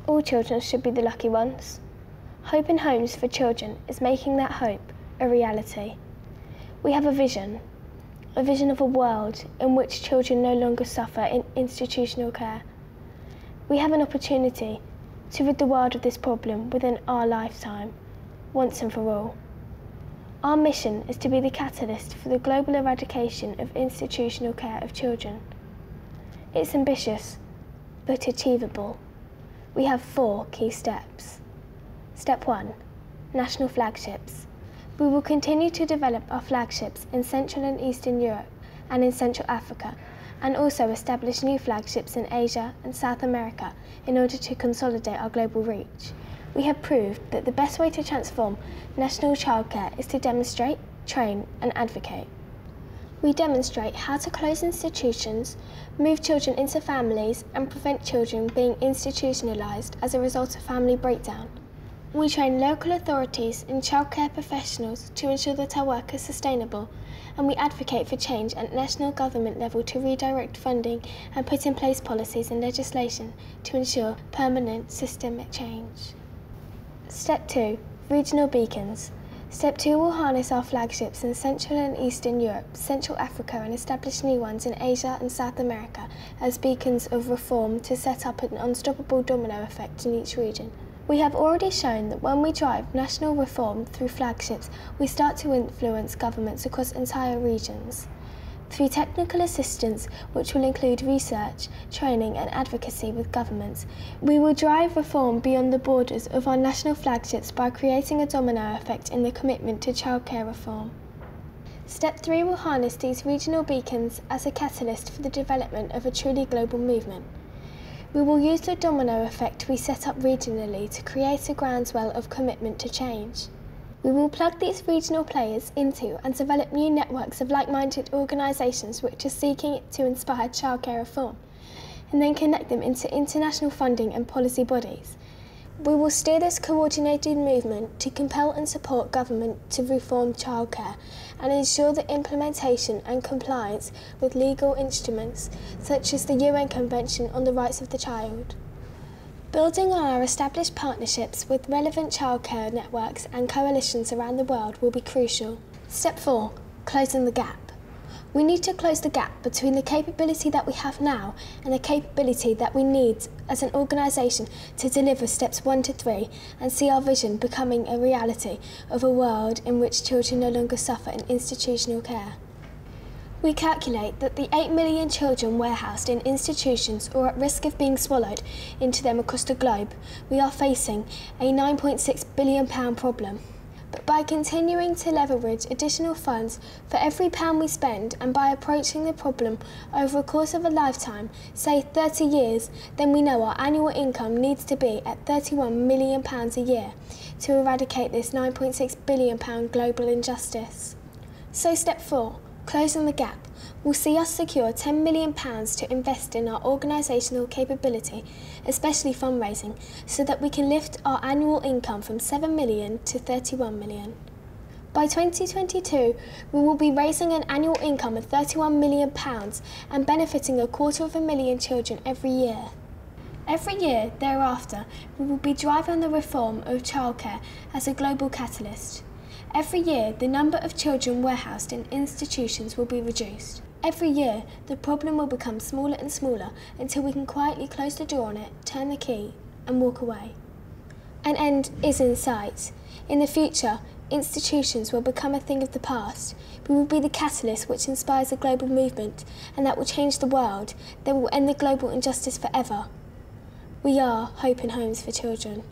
All children should be the lucky ones. Hope in Homes for Children is making that hope a reality. We have a vision of a world in which children no longer suffer in institutional care. We have an opportunity to rid the world of this problem within our lifetime, once and for all. Our mission is to be the catalyst for the global eradication of institutional care of children. It's ambitious, but achievable. We have 4 key steps. Step 1, national flagships. We will continue to develop our flagships in Central and Eastern Europe and in Central Africa, and also establish new flagships in Asia and South America in order to consolidate our global reach. We have proved that the best way to transform national childcare is to demonstrate, train and advocate. We demonstrate how to close institutions, move children into families and prevent children being institutionalised as a result of family breakdown. We train local authorities and childcare professionals to ensure that our work is sustainable, and we advocate for change at national government level to redirect funding and put in place policies and legislation to ensure permanent systemic change. Step 2, regional beacons. Step 2 will harness our flagships in Central and Eastern Europe, Central Africa and establish new ones in Asia and South America as beacons of reform to set up an unstoppable domino effect in each region. We have already shown that when we drive national reform through flagships, we start to influence governments across entire regions. Through technical assistance, which will include research, training and advocacy with governments, we will drive reform beyond the borders of our national flagships by creating a domino effect in the commitment to childcare reform. Step 3 will harness these regional beacons as a catalyst for the development of a truly global movement. We will use the domino effect we set up regionally to create a groundswell of commitment to change. We will plug these regional players into and develop new networks of like-minded organisations which are seeking to inspire childcare reform, and then connect them into international funding and policy bodies. We will steer this coordinated movement to compel and support government to reform childcare and ensure the implementation and compliance with legal instruments such as the UN Convention on the Rights of the Child. Building on our established partnerships with relevant childcare networks and coalitions around the world will be crucial. Step 4, closing the gap. We need to close the gap between the capability that we have now and the capability that we need as an organisation to deliver steps 1 to 3 and see our vision becoming a reality of a world in which children no longer suffer in institutional care. We calculate that the 8 million children warehoused in institutions or at risk of being swallowed into them across the globe, we are facing a £9.6 billion problem. But by continuing to leverage additional funds for every pound we spend and by approaching the problem over a course of a lifetime, say 30 years, then we know our annual income needs to be at £31 million a year to eradicate this £9.6 billion global injustice. So step 4, closing the gap, will see us secure £10 million to invest in our organisational capability, especially fundraising, so that we can lift our annual income from £7 million to £31 million. By 2022, we will be raising an annual income of £31 million and benefiting 250,000 children every year. Every year thereafter, we will be driving the reform of childcare as a global catalyst. Every year, the number of children warehoused in institutions will be reduced. Every year, the problem will become smaller and smaller until we can quietly close the door on it, turn the key, and walk away. An end is in sight. In the future, institutions will become a thing of the past. We will be the catalyst which inspires a global movement, and that will change the world, that will end the global injustice forever. We are Hope in Homes for Children.